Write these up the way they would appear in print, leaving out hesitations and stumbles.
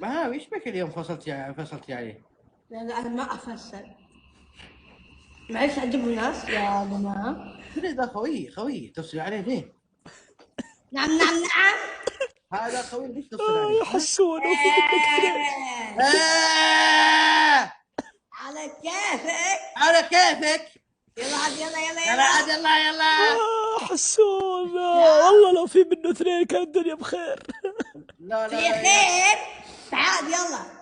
ما وش بك اليوم فصلتي عليه؟ لأن أنا ما أفسر. معلش عندكم ناس يا جماعة. كذا ذا خوي تفصل عليه ليه؟ نعم نعم نعم. هذا خوي ليش تفصل عليه؟ حسون وفي منك اثنين. على كيفك. على كيفك. يلا عاد يلا يلا يلا عاد يلا. حسون والله لو في منه اثنين كان الدنيا بخير. لا في خير. تعال يلا.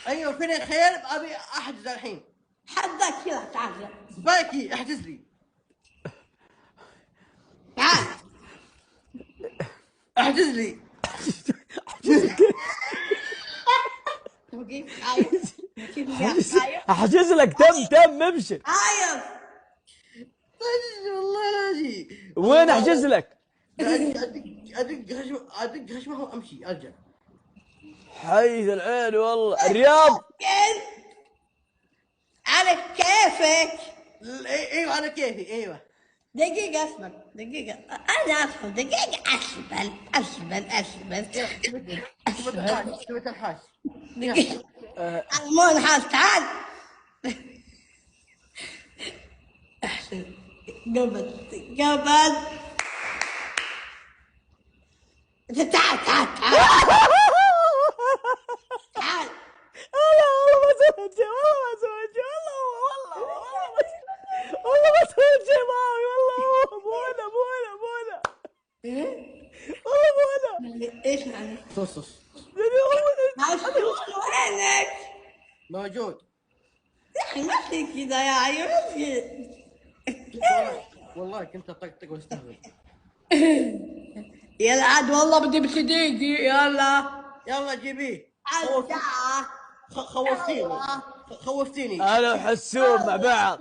ايوه فين الخير؟ ابي احجز الحين. حظك يلا تعال يلا. باكي احجز لي. تعال. احجز لي. كيف خايف؟ كيف خايف؟ احجز لك تم ابشر. خايف. والله لا اجي. وين احجز لك؟ ادق خشمه وامشي ارجع. حيث العين والله الرياض. على كيفك. ايوه على كيفي ايوه. دقيقة اصبر دقيقة. أنا أصبر دقيقة أصبر. تبي تنحاش. دقيقة. مو نحاس تعال. أحسن. قبل. تعال. والله ما سويت شيء والله ما سويت شيء معي والله مو انا والله مو انا. إيش معنى؟ صص وينك؟ موجود. يا أخي ما في كذا يا عيوني. والله كنت اطقطق واستهبل. يلا عاد والله بدي بتديقي يلا جيبيه. عاد خوفتيني. انا وحسون مع بعض.